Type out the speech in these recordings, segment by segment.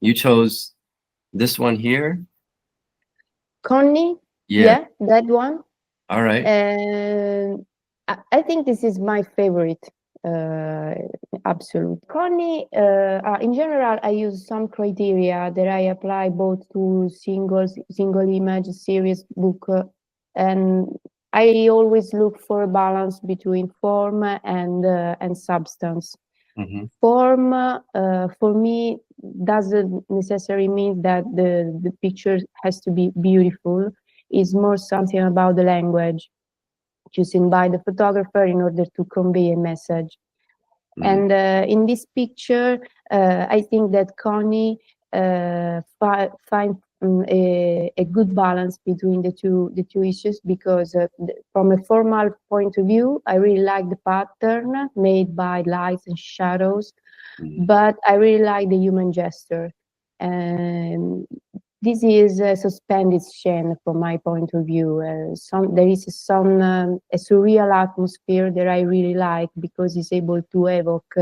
You chose this one here? Connie? Yeah, that one. all right. And I think this is my favorite. Absolute. Connie, in general, I use some criteria that I apply both to single image, series, book, and I always look for a balance between form and substance. Form, for me, doesn't necessarily mean that the picture has to be beautiful. It's more something about the language chosen by the photographer in order to convey a message. And in this picture, I think that Connie finds a good balance between the two issues, because from a formal point of view, I really like the pattern made by lights and shadows, but I really like the human gesture. And this is a suspended scene from my point of view. There is a surreal atmosphere that I really like, because it's able to evoke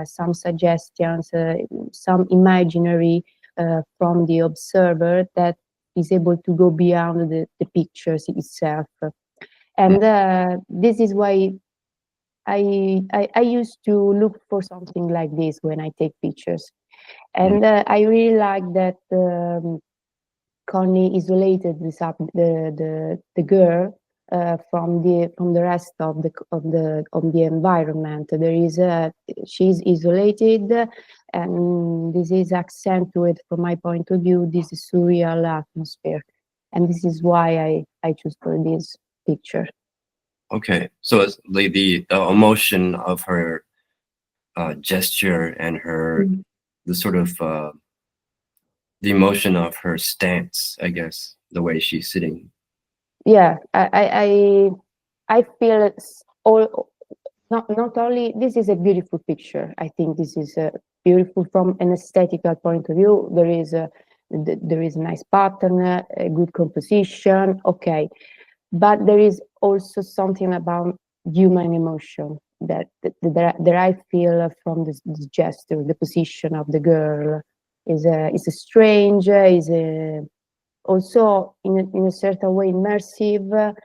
some suggestions, some imaginary from the observer that is able to go beyond the pictures itself. And this is why I used to look for something like this when I take pictures. And I really like that Connie isolated the girl from the rest of the environment. She's isolated, and this is accentuated from my point of view, this surreal atmosphere, and this is why I choose for this picture. Okay, so it's like the emotion of her gesture and her the sort of the emotion of her stance, I guess, the way she's sitting. Yeah, I feel it's all. Not only this is a beautiful picture. I think this is beautiful from an aesthetical point of view. There is a nice pattern, a good composition. Okay, but there is also something about human emotion that I feel from this gesture, the position of the girl is a strange, is a also in a certain way immersive.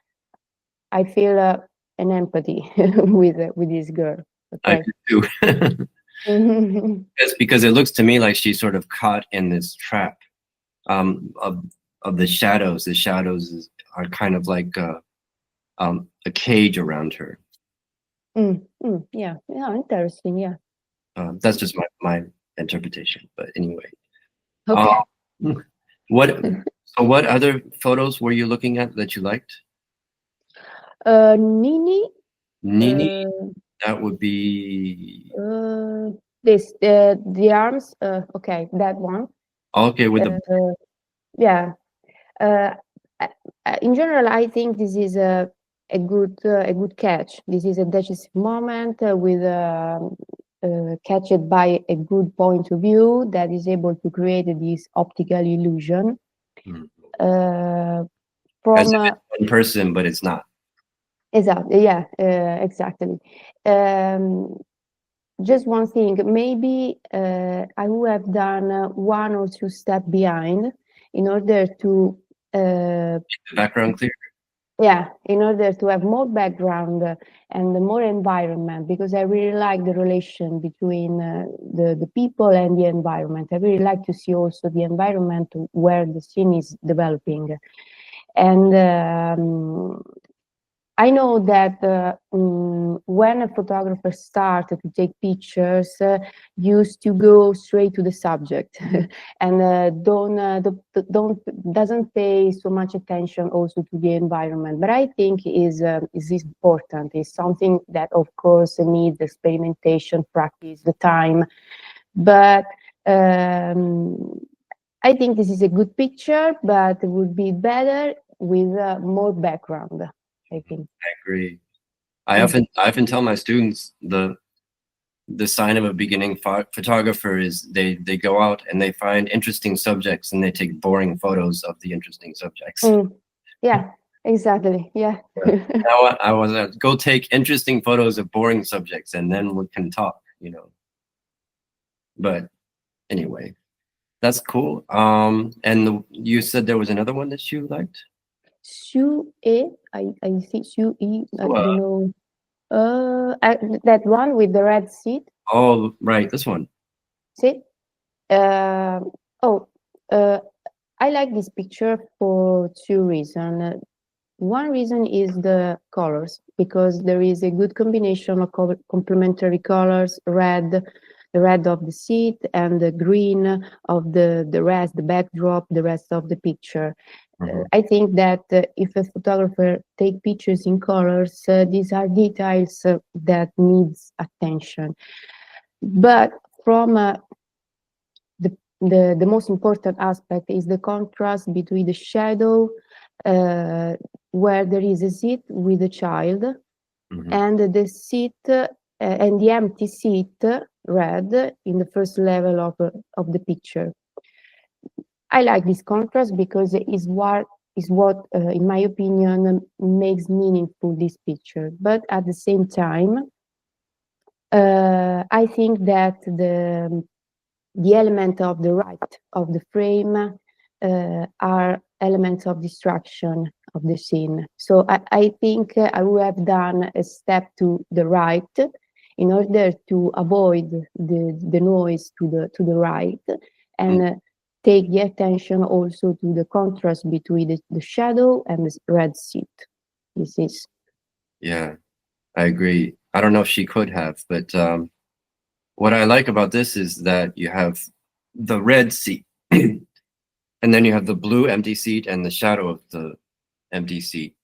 I feel an empathy with this girl. Okay. I do too. It's because it looks to me like she's sort of caught in this trap of the shadows. The shadows are kind of like a cage around her. Yeah, interesting. Yeah. That's just my interpretation. But anyway, Okay. what other photos were you looking at that you liked? Nini. Nini, that would be This the arms. Okay, that one. okay with the yeah. In general, I think this is a good catch. This is a decisive moment with catched by a good point of view that is able to create this optical illusion. From as if it's one person, but it's not. Exactly. Yeah. Exactly. Just one thing. Maybe I would have done one or two steps behind in order to the background clear. Yeah, in order to have more background and more environment, because I really like the relation between the people and the environment. I really like to see also the environment where the scene is developing. And I know that when a photographer started to take pictures, used to go straight to the subject and doesn't pay so much attention also to the environment. But I think is important. It's something that of course needs experimentation, practice, the time. But I think this is a good picture, but it would be better with more background. I think. I agree. I often tell my students the sign of a beginning photographer is they go out and they find interesting subjects and they take boring photos of the interesting subjects. Yeah, exactly. Yeah. I was go take interesting photos of boring subjects and then we can talk, you know. But anyway, That's cool. You said there was another one that you liked? Sue E, I think Sue E, I Oh, don't know. That one with the red seat. oh, right, this one. See? Uh, oh, I like this picture for two reasons. One reason is the colors, because there is a good combination of complementary colors, the red of the seat and the green of the rest, the backdrop, the rest of the picture. I think that if a photographer take pictures in colors, these are details that needs attention. But from the most important aspect is the contrast between the shadow where there is a seat with a child and the seat and the empty seat red in the first level of the picture. I like this contrast because it is what in my opinion makes meaningful this picture. But at the same time, I think that the element of the right of the frame are elements of distraction of the scene. So I think I would have done a step to the right in order to avoid the noise to the right and take the attention also to the contrast between the shadow and the red seat. This is. Yeah, I agree. I don't know if she could have, but what I like about this is that you have the red seat and then you have the blue empty seat and the shadow of the empty seat.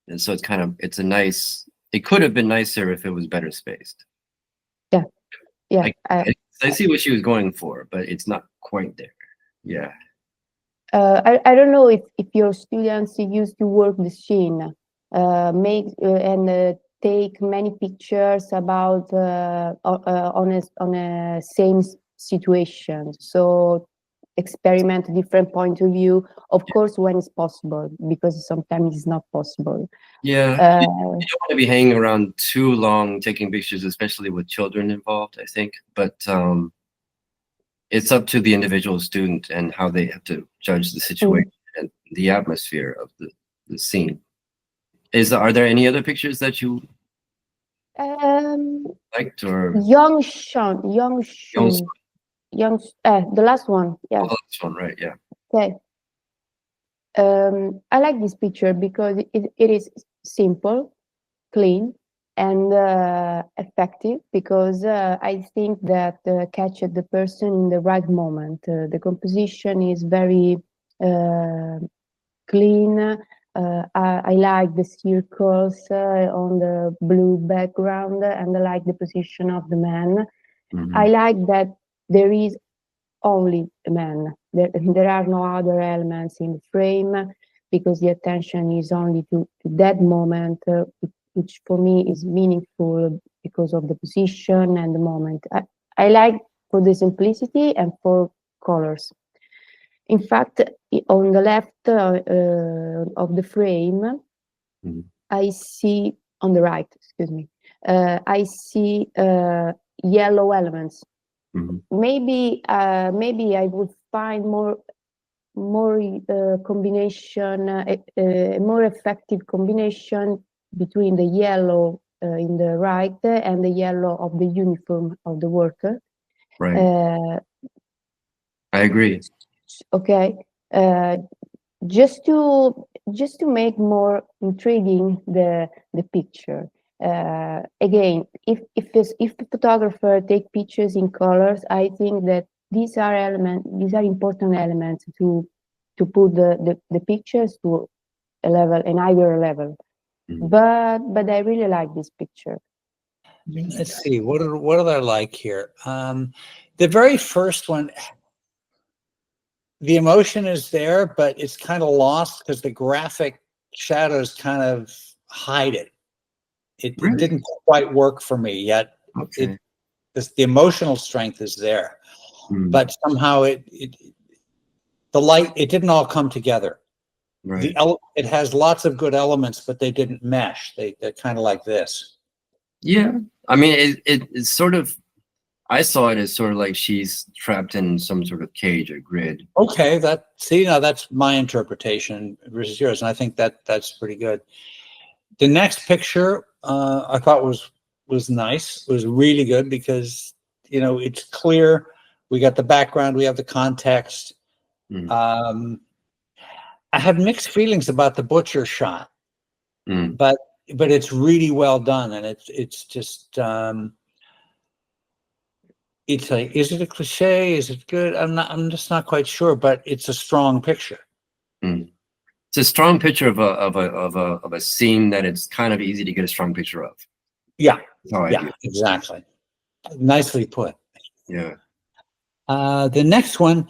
And so it's a nice, it could have been nicer if it was better spaced. Yeah. Yeah. I see what she was going for, but it's not quite there. Yeah. I don't know if your students used to work the scene, take many pictures about on a same situation. So experiment different point of view, of course, when it's possible, because sometimes it's not possible. Yeah, you don't want to be hanging around too long taking pictures, especially with children involved, I think. But it's up to the individual student and how they have to judge the situation and the atmosphere of the scene. Are there any other pictures that you liked or Young Sean, the last one, yeah. Oh, the last one, right? Yeah. Okay. I like this picture because it is simple, clean, and effective, because I think that catches the person in the right moment. The composition is very clean. I like the circles on the blue background, and I like the position of the man. I like that there is only a man. There are no other elements in the frame, because the attention is only to that moment, which for me is meaningful because of the position and the moment. I like for the simplicity and for colors. In fact, on the left of the frame, I see, on the right, excuse me, I see yellow elements. Maybe I would find more combination, a more effective combination between the yellow in the right and the yellow of the uniform of the worker. Right. I agree. Okay. Just to make more intriguing the picture. Again, if the photographer take pictures in colors, I think that these are important elements to put the pictures to an higher level. But I really like this picture. Let's see, what are I like here? The very first one, the emotion is there, but it's kind of lost because the graphic shadows kind of hide it. It didn't quite work for me yet. Okay. The emotional strength is there, but somehow the light, it didn't all come together. Right. It has lots of good elements, but they didn't mesh. They're kind of like this. Yeah, I mean, it's sort of. I saw it as sort of like she's trapped in some sort of cage or grid. Okay, now that's my interpretation versus yours, and I think that's pretty good. The next picture I thought was nice, was really good because it's clear. We got the background, we have the context. Mm. I have mixed feelings about the butcher shot, Mm. but it's really well done, and it's just it's like, is it a cliche? Is it good? I'm just not quite sure, but it's a strong picture. Mm. It's a strong picture of a scene that it's kind of easy to get a strong picture of. Yeah, That's how I view it. exactly. Nicely put. Yeah. The next one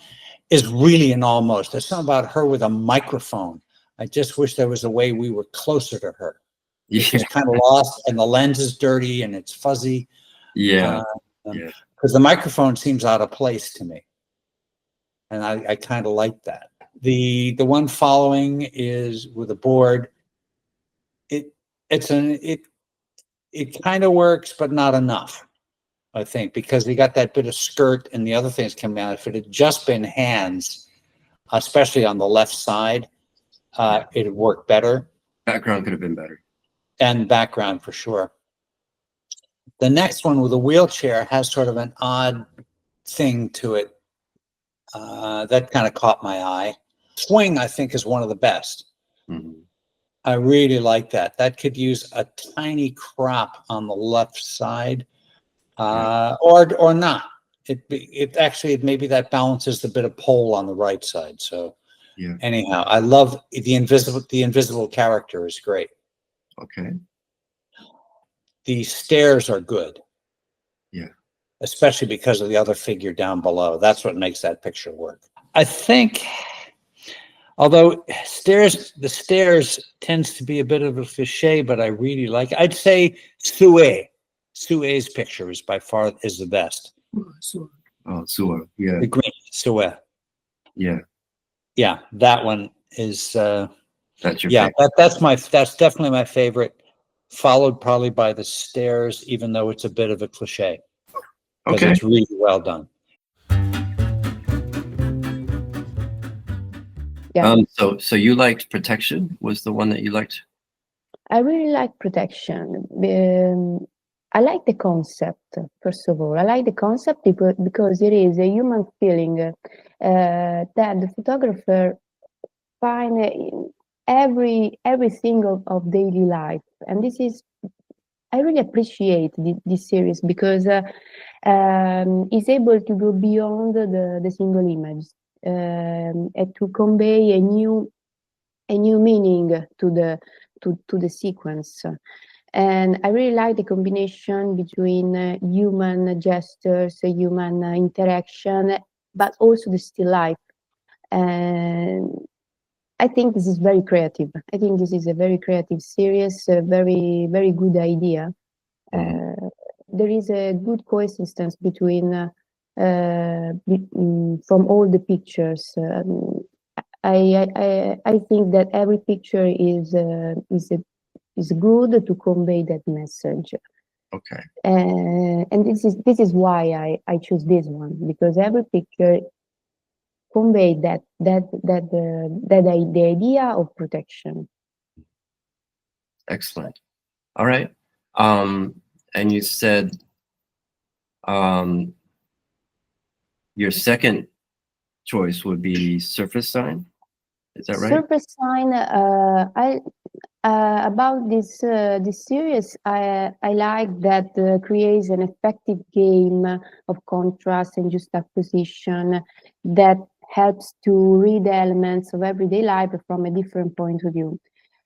is really an almost. It's something about her with a microphone. I just wish there was a way we were closer to her. Yeah. She's kind of lost, and the lens is dirty and it's fuzzy. Yeah. Because the microphone seems out of place to me, and I kind of like that. The one following is with a board. It kind of works, but not enough, I think, because we got that bit of skirt and the other things coming out. If it had just been hands, especially on the left side, it'd work better. Background could have been better. And background for sure. The next one with a wheelchair has sort of an odd thing to it. That kind of caught my eye. Swing, I think, is one of the best. Mm-hmm. I really like that. That could use a tiny crop on the left side, or not. It actually, maybe that balances the bit of pole on the right side. So anyhow, I love the invisible character is great. Okay. The stairs are good. Yeah. Especially because of the other figure down below. That's what makes that picture work. I think, although the stairs tends to be a bit of a cliche, but I really like it. I'd say Sue's picture is by far is the best. Oh, Sue. Yeah. The green Sue. Yeah. Yeah, that one is that's your favorite. That's definitely my favorite, followed probably by the stairs, even though it's a bit of a cliche. Because it's really well done. Yeah. So you liked Protection? Was the one that you liked? I really like Protection. I like the concept, first of all. I like the concept because it is a human feeling that the photographer finds in everything of daily life. And I really appreciate this series because it's able to go beyond the single image and to convey a new meaning to the sequence. And I really like the combination between human gestures, human interaction, but also the still life. And I think this is very creative. I think this is a very creative series, a very, very good idea. There is a good coexistence between from all the pictures. I think that every picture is good to convey that message. Okay. And this is why I choose this one, because every picture convey the idea of protection. Excellent. All right. And you said your second choice would be Surface Sign. Is that right? Surface Sign. About this series, I like that creates an effective game of contrast and juxtaposition that helps to read elements of everyday life from a different point of view.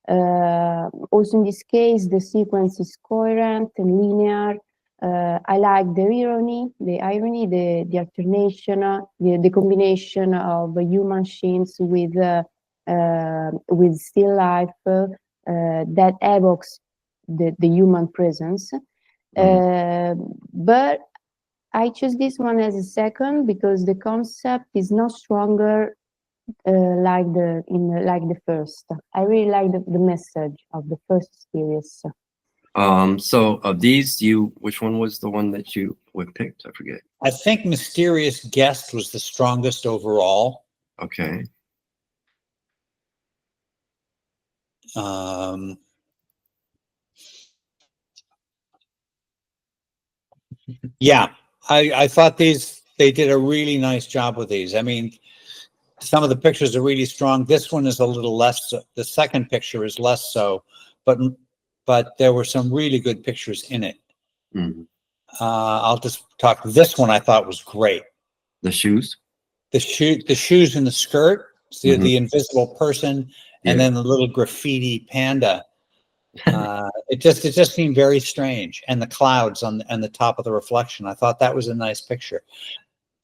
Also in this case, the sequence is coherent and linear. I like the irony, the alternation, the combination of human scenes with still life that evokes the human presence. But I choose this one as a second because the concept is not stronger like the first. I really like the message of the first series. So of these, which one was the one that you picked? I forget. I think Mysterious Guest was the strongest overall. Okay. Yeah, I thought they did a really nice job with these. I mean, some of the pictures are really strong. This one is a little less. The second picture is less so, but there were some really good pictures in it. Mm-hmm. I'll just talk. This one I thought was great. The shoes. The shoes and the skirt. So Mm-hmm. the invisible person, and then the little graffiti panda. It just seemed very strange, and the clouds on the top of the reflection. I thought that was a nice picture.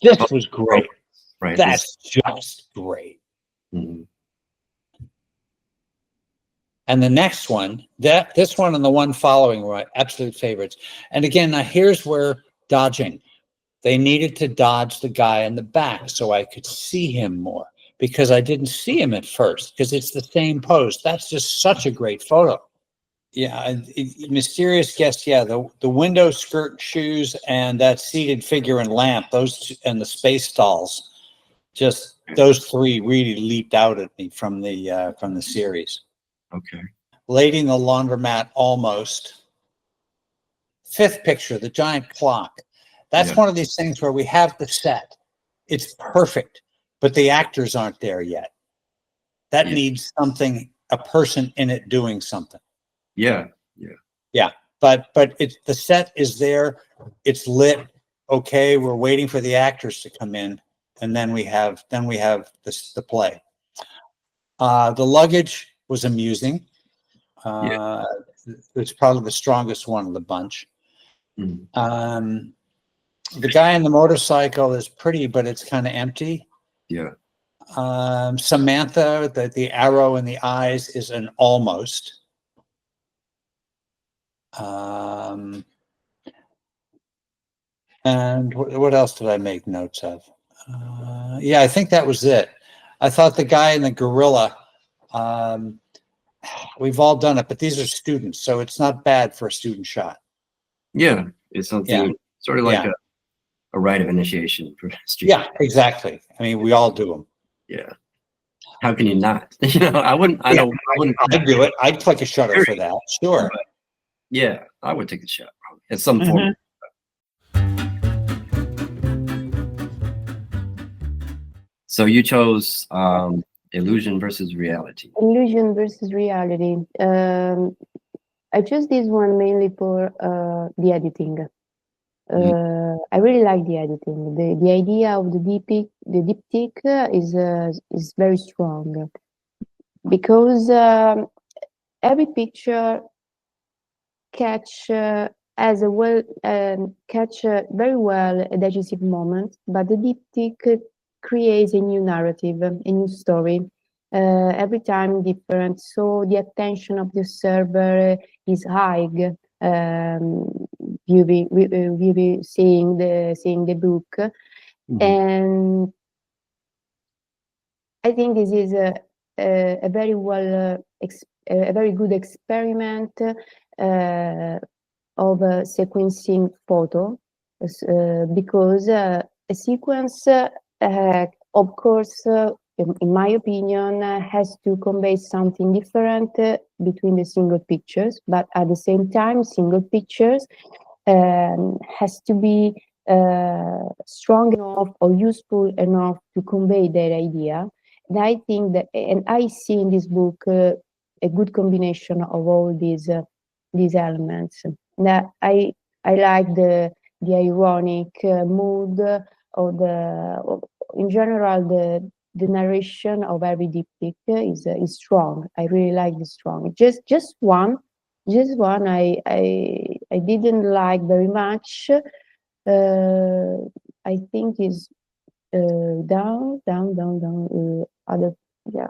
This was great. Right. That's just great. Mm-hmm. And the next one, this one and the one following were my absolute favorites. And again, now here's where dodging. They needed to dodge the guy in the back so I could see him more, because I didn't see him at first because it's the same pose. That's just such a great photo. Yeah, Mysterious Guest. Yeah, the window, skirt, shoes, and that seated figure and lamp. Those and the space stalls. Just those three really leaped out at me from the series. Okay. Lady in the Laundromat, almost. Fifth picture, the giant clock. That's one of these things where we have the set. It's perfect, but the actors aren't there yet. That needs something, a person in it doing something. Yeah. But it's the set is there. It's lit. Okay, we're waiting for the actors to come in, and then we have the play. The luggage was amusing. It's probably the strongest one of the bunch. Mm-hmm. The guy in the motorcycle is pretty, but it's kind of empty. Yeah. Samantha, the arrow in the eyes is an almost. And what else did I make notes of? I think that was it. I thought the guy in the gorilla, we've all done it, but these are students, so it's not bad for a student shot. Yeah, it's something sort of like a rite of initiation for students. Yeah, exactly. I mean, we all do them. Yeah. How can you not? I wouldn't. I wouldn't. I'd do it. I'd click a shutter for that. Sure. But yeah, I would take a shot probably in some form. So you chose illusion versus reality. Illusion versus reality. I chose this one mainly for the editing. I really like the editing. The idea of the diptych is very strong, because every picture catch very well a decisive moment, but the diptych creates a new narrative, a new story, every time different. So the attention of the observer is high, seeing the book. And I think this is a very a very good experiment of sequencing photo, because a sequence, of course, in my opinion, has to convey something different between the single pictures, but at the same time, single pictures has to be strong enough or useful enough to convey their idea. And I think that, and I see in this book a good combination of all these elements. That I like the ironic mood of in general the narration of every diptych is strong. I really like the strong. Just one I didn't like very much. I think is down. Other, yeah.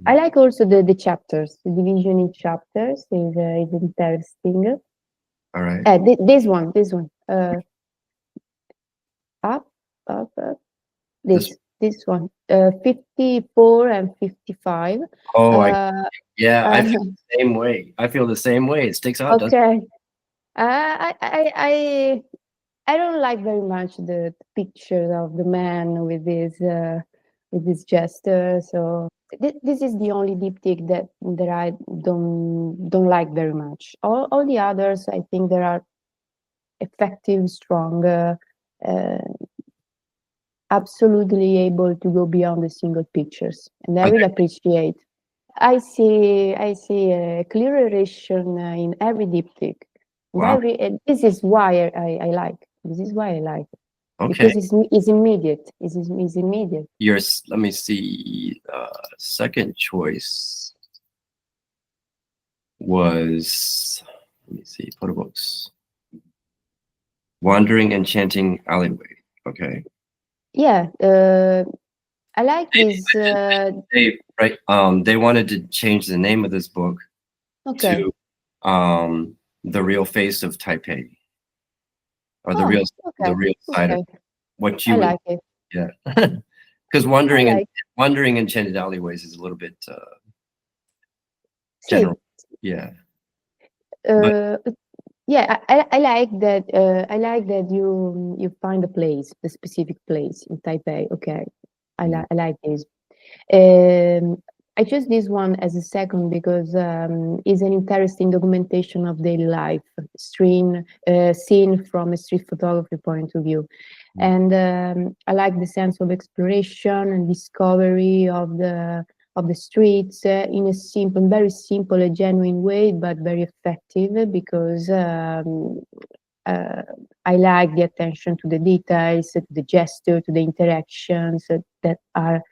I like also the chapters. The division in chapters is interesting. All right. This one. Up. This. this one, 54 and 55. Oh, Uh, yeah, I feel uh, the same way. I feel the same way. It sticks out, doesn't it? okay. I don't like very much the picture of the man with this gesture. So this is the only diptych that I don't like very much. All the others, I think, there are effective, strong, absolutely able to go beyond the single pictures, and I Are really appreciate. I see a clear relation in every diptych. Wow. This is why I like. This is why I like. Okay. Because it's immediate. It's immediate. Let me see. Second choice was, let me see, photo books. Wandering Enchanting Alleyway. Okay. Yeah. I like this. They wanted to change the name of this book Okay. to The Real Face of Taipei, or the okay. real side of Okay. what you I would, like it. yeah. Because Wandering like Wandering Enchanted Alleyways is a little bit See, general. Yeah. But yeah, I like that. I like that you find a place, the specific place in Taipei. Okay, I like this. I chose this one as a second because it's an interesting documentation of daily life, seen from a street photography point of view, and I like the sense of exploration and discovery of the streets in a simple, very simple, a genuine way, but very effective because I like the attention to the details, to the gesture, to the interactions that are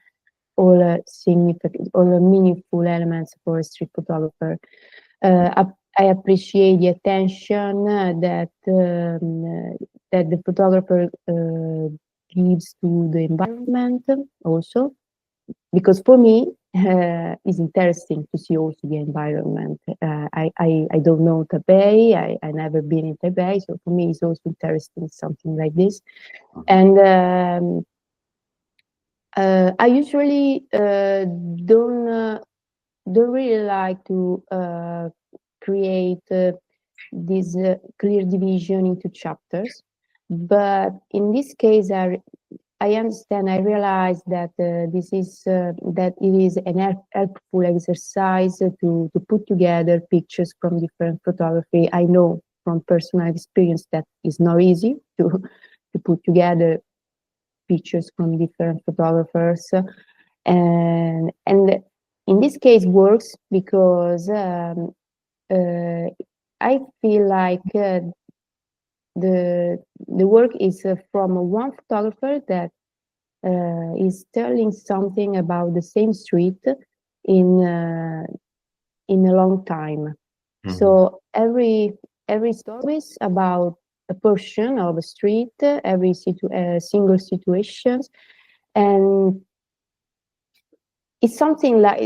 all significant, all meaningful elements for a street photographer. I appreciate the attention that the photographer gives to the environment also, because for me it's interesting to see also the environment. I don't know Taipei. I never been in Taipei, so for me it's also interesting something like this. And I usually don't really like to create this clear division into chapters, but in this case, I understand. I realize that that it is an helpful exercise to put together pictures from different photography. I know from personal experience that it's not easy to put together pictures from different photographers, and in this case works because I feel like the work is from one photographer that is telling something about the same street in a long time. So every story is about a portion of a street, every single situations, and it's something that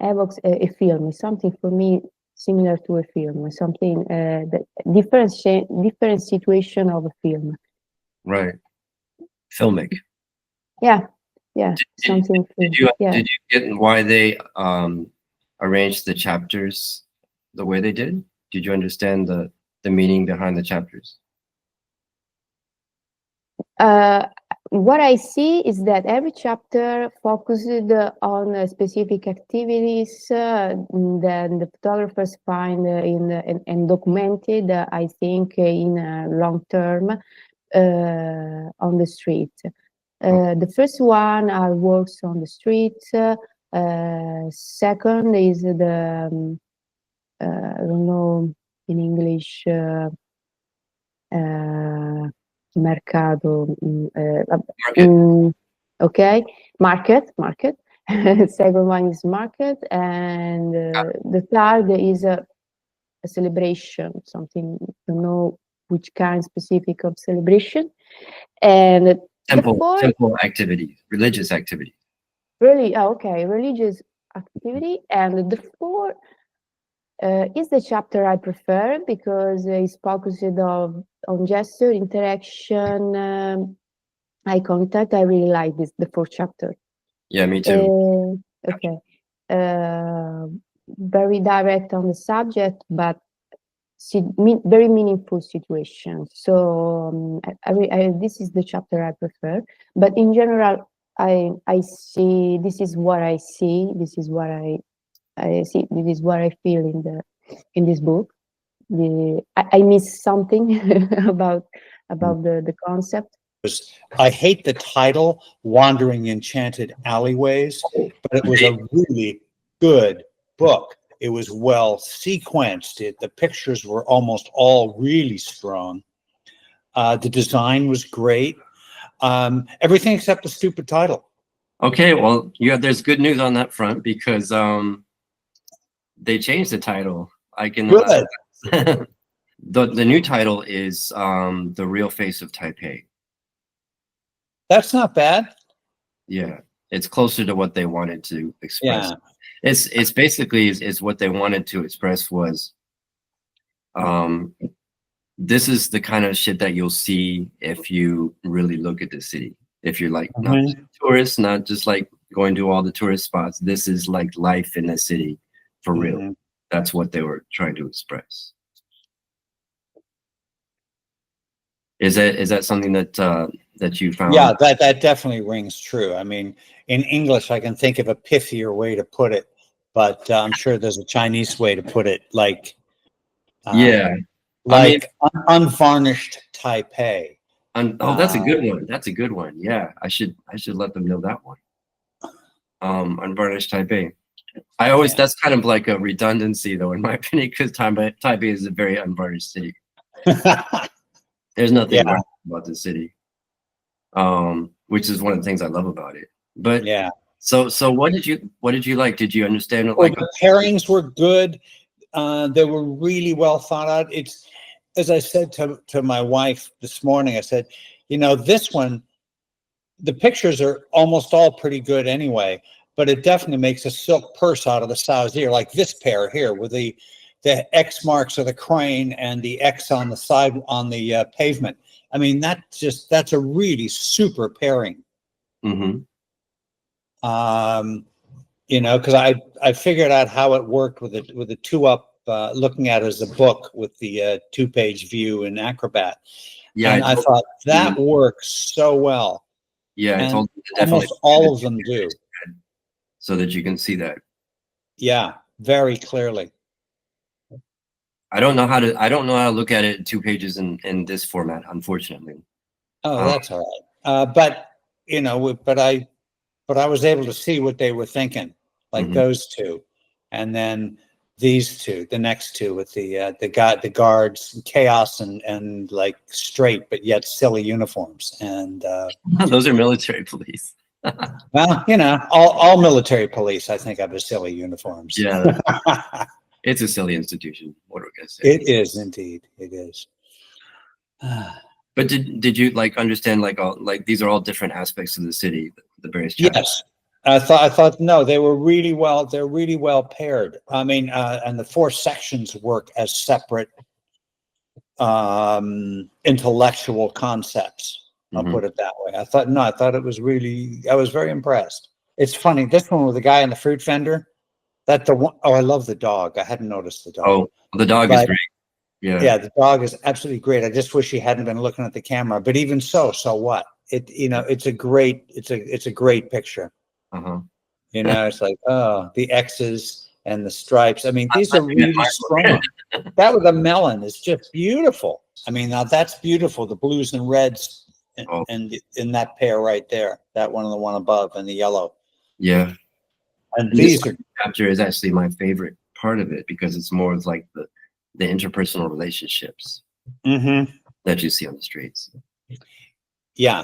evokes a film. It's something for me similar to a film. Something that different situation of a film. right, filmic. Yeah, something. Did you get why they arranged the chapters the way they did? Did you understand the meaning behind the chapters? What I see is that every chapter focused on specific activities that the photographers find and documented, I think, in long term on the street. The first one are works on the street. Second is the I don't know in English. Mercato, okay, market. Second one is market, and the third is a celebration, something, don't know which kind specific of celebration, and temple activity, religious activity. Really, okay, religious activity, and the fourth is the chapter I prefer because it's focused on gesture, interaction, eye contact. I really like the fourth chapter. Yeah, me too. Okay. Very direct on the subject, but very meaningful situation. So this is the chapter I prefer. But in general, I see, this is what I see. This is what I see. This is what I feel in this book. I miss something about the concept. I hate the title, Wandering Enchanted Alleyways, but it was a really good book. It was well sequenced. The pictures were almost all really strong. The design was great. Everything except the stupid title. Okay, well, there's good news on that front because they changed the title. I can Good. the new title is The Real Face of Taipei. That's not bad. Yeah, it's closer to what they wanted to express. Yeah. It's basically is what they wanted to express was this is the kind of shit that you'll see if you really look at the city. If you're like not just a tourist, not just like going to all the tourist spots. This is like life in the city for real. That's what they were trying to express. Is that something that you found? Yeah, that definitely rings true. I mean, in English, I can think of a pithier way to put it, but I'm sure there's a Chinese way to put it, like unvarnished Taipei. Oh, that's a good one. That's a good one. Yeah, I should let them know that one. Unvarnished Taipei. That's kind of like a redundancy though, in my opinion, because Taipei is a very unvarnished city. There's nothing wrong about the city, which is one of the things I love about it. But yeah. So what did you like? Did you understand it? Well, the pairings were good. They were really well thought out. It's, as I said to my wife this morning, I said, this one, the pictures are almost all pretty good anyway, but it definitely makes a silk purse out of the sow's ear, like this pair here with the X marks of the crane and the X on the side on the pavement. I mean, that's a really super pairing. Mm-hmm. Because I figured out how it worked with the two up, looking at it as a book with the 2-page view in Acrobat. Yeah, and I thought that works so well. Yeah, and almost all of them do, so that you can see that. Yeah, very clearly. I don't know how to look at it 2 pages in this format, unfortunately. Oh, that's all right. But I was able to see what they were thinking, like those two, and then these two, the next two with the guards, chaos and like straight but yet silly uniforms, and those are military police. Well, all military police, I think, have a silly uniforms. Yeah. It's a silly institution. What are we gonna say? It is indeed. It is. But did you understand these are all different aspects of the city, the various chapters? Yes, I thought no, they were really well. They're really well paired. I mean, and the 4 sections work as separate intellectual concepts. I'll put it that way. I thought it was really. I was very impressed. It's funny. This one with the guy in the fruit vendor. I love the dog. I hadn't noticed the dog. Oh, the dog is great. Yeah, the dog is absolutely great. I just wish he hadn't been looking at the camera. But even so what? It's a great picture. It's like, oh, the X's and the stripes. I mean, these are really strong. That with a melon is just beautiful. I mean, now that's beautiful. The blues and reds, and in that pair right there, that one and the one above, and the yellow. Yeah. And these chapter is actually my favorite part of it because it's more of like the interpersonal relationships that you see on the streets. Yeah,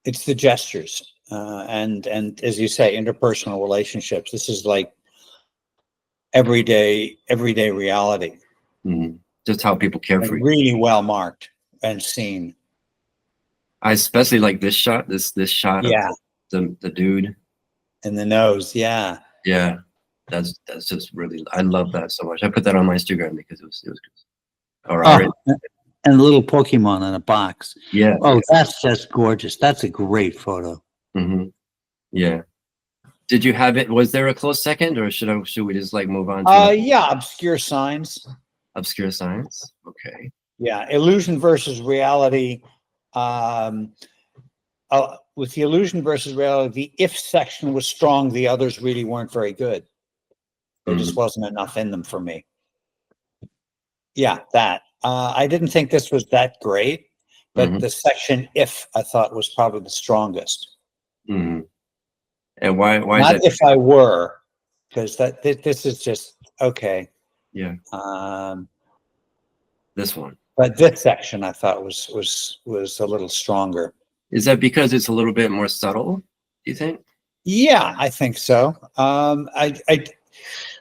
it's the gestures and as you say, interpersonal relationships. This is like everyday reality. Just how people care for you. Really well marked and seen. I especially like this shot. This shot of the dude. In the nose, yeah. That's just really. I love that so much. I put that on my Instagram because it was good. And the little Pokemon in a box. Yeah. Oh, that's just gorgeous. That's a great photo. Mm-hmm. Yeah. Did you have it? Was there a close second, or should we just like move on to Yeah, obscure signs. obscure science? Okay. Yeah, illusion versus reality. With the illusion versus reality, the if section was strong, the others really weren't very good. There just wasn't enough in them for me. Yeah, that. I didn't think this was that great, but the section if I thought was probably the strongest. Mm-hmm. And why Not is that? if I were, because this is just okay. Yeah. This one. But this section I thought was a little stronger. Is that because it's a little bit more subtle, do you think? Yeah, I think so.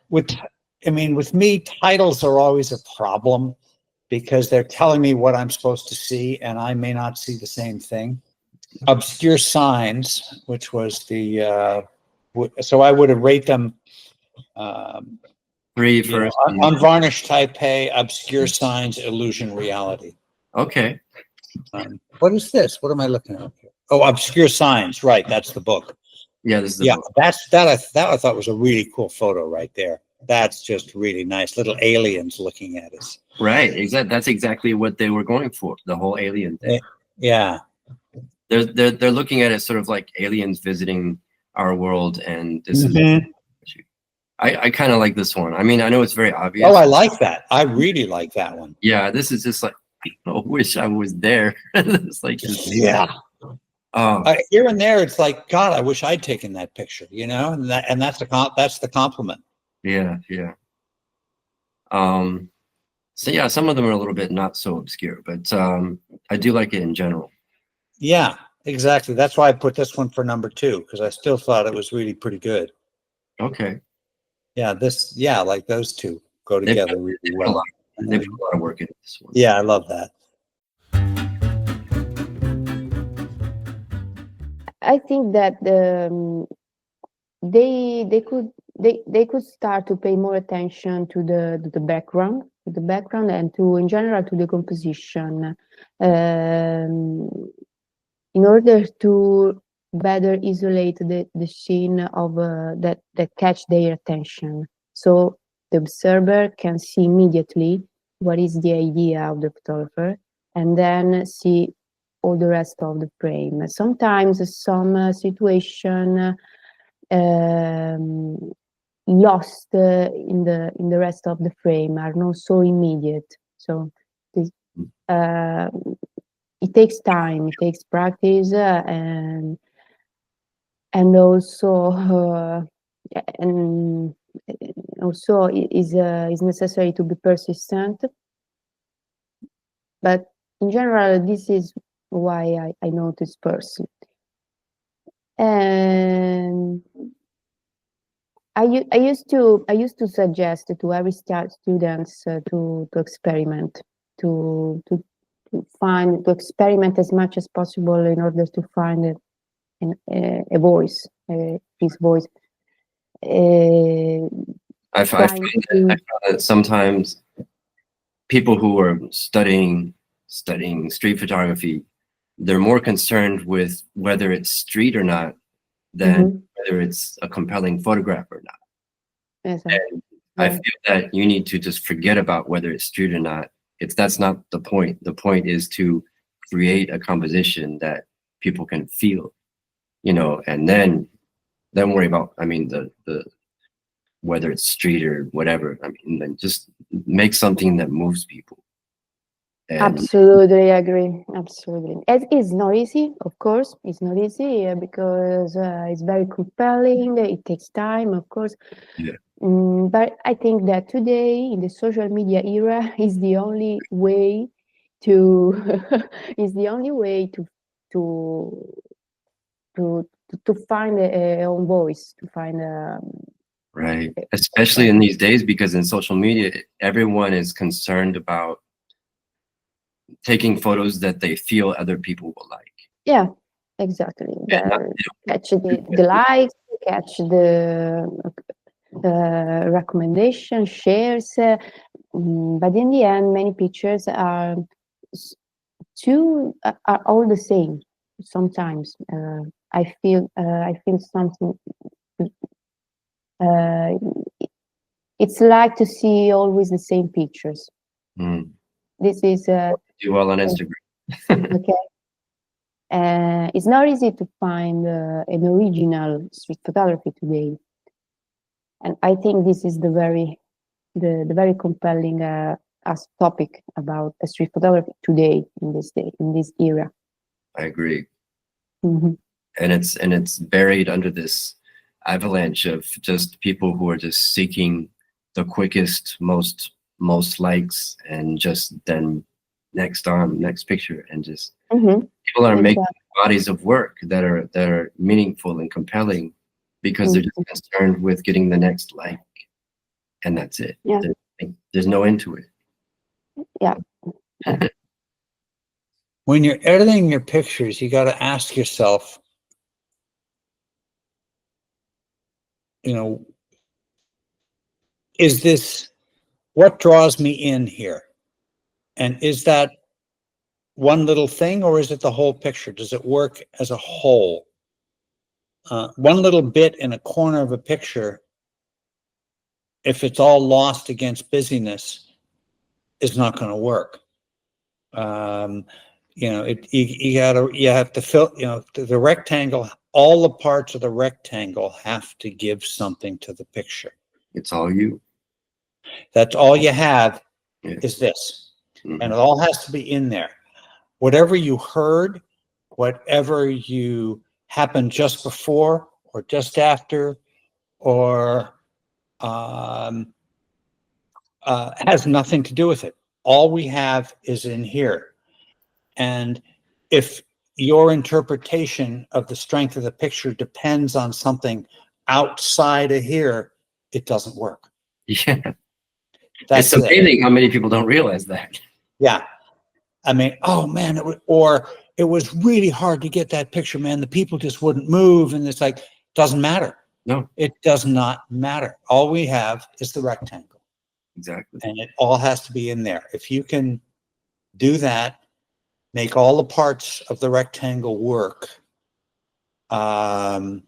With me, titles are always a problem because they're telling me what I'm supposed to see, and I may not see the same thing. Obscure signs, which was the so I would have rate them 3 first. Unvarnished Taipei, obscure signs, illusion, reality. Okay. What is this? What am I looking at here? Oh, obscure signs. Right, that's the book. Yeah, this is the book. That I thought was a really cool photo right there. That's just really nice. Little aliens looking at us. Right. Exactly. That's exactly what they were going for. The whole alien thing. Yeah. They're looking at it sort of like aliens visiting our world, and this is. I kind of like this one. I mean, I know it's very obvious. Oh, I like that. I really like that one. Yeah, this is just like, I wish I was there. It's like, yeah. Oh, Here and there, it's like, God, I wish I'd taken that picture. And that's the compliment. Yeah, yeah. So yeah, some of them are a little bit not so obscure, but I do like it in general. Yeah, exactly. That's why I put this one for number 2, because I still thought it was really pretty good. Okay. Yeah, like those two go together really well. They put a lot of work into this one. Yeah, I love that. I think that they could start to pay more attention to the background, and to in general to the composition, in order to better isolate the scene of that catch their attention. So the observer can see immediately what is the idea of the photographer, and then see all the rest of the frame. Sometimes some situation lost in the rest of the frame are not so immediate. So this, it takes time, it takes practice, and also is necessary to be persistent. But in general, this is why I notice person. And I used to suggest to every students to experiment, to experiment as much as possible in order to find a voice, his voice. I find that sometimes people who are studying street photography, they're more concerned with whether it's street or not than whether it's a compelling photograph or not. Exactly. And I feel that you need to just forget about whether it's street or not. That's not the point. The point is to create a composition that people can feel, and then worry about, the whether it's street or whatever. Then just make something that moves people. Absolutely agree. Absolutely. It is not easy, of course. It's not easy because it's very compelling. It takes time, of course. Yeah. But I think that today, in the social media era, is the only way to to find a own voice, to find a right. Especially in these days, because in social media, everyone is concerned about taking photos that they feel other people will like. Yeah, exactly. Catch the likes, catch the recommendation, shares. But in the end, many pictures are two are all the same. Sometimes I feel something. Uh, it's like to see always the same pictures. Mm. This is Do well on Instagram. okay. It's not easy to find an original street photography today, and I think this is the very compelling as topic about street photography today in this era. I agree. Mhm. And it's buried under this avalanche of just people who are just seeking the quickest, most likes, and just then next picture, and just Mhm. people are making Exactly. bodies of work that are meaningful and compelling because they're just concerned with getting the next like, and that's it. Yeah. There's no end to it. Yeah. When you're editing your pictures, you got to ask yourself, you know, is this what draws me in here? And is that one little thing, or is it the whole picture? Does it work as a whole? One little bit in a corner of a picture, if it's all lost against busyness, is not going to work. You know, you have to fill, you know, the rectangle, all the parts of the rectangle have to give something to the picture. It's all you. That's all you have Yeah. is this. Mhm. And it all has to be in there. Whatever you heard, whatever you happened just before or just after, or has nothing to do with it. All we have is in here. And if your interpretation of the strength of the picture depends on something outside of here, it doesn't work. Yeah. That's It's it. amazing how many people don't realize that. Yeah. I mean, oh man, it was really hard to get that picture, man. The people just wouldn't move. And it's like, doesn't matter. No, It does not matter. All we have is the rectangle. exactly. And it all has to be in there. If you can do that, make all the parts of the rectangle work, and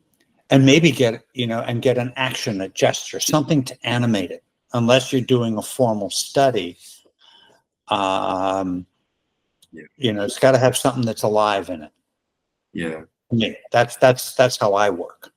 maybe get, you know, and get an action, a gesture, something to animate it, unless you're doing a formal study. You know, it's got to have something that's alive in it. Yeah. Yeah, that's how I work.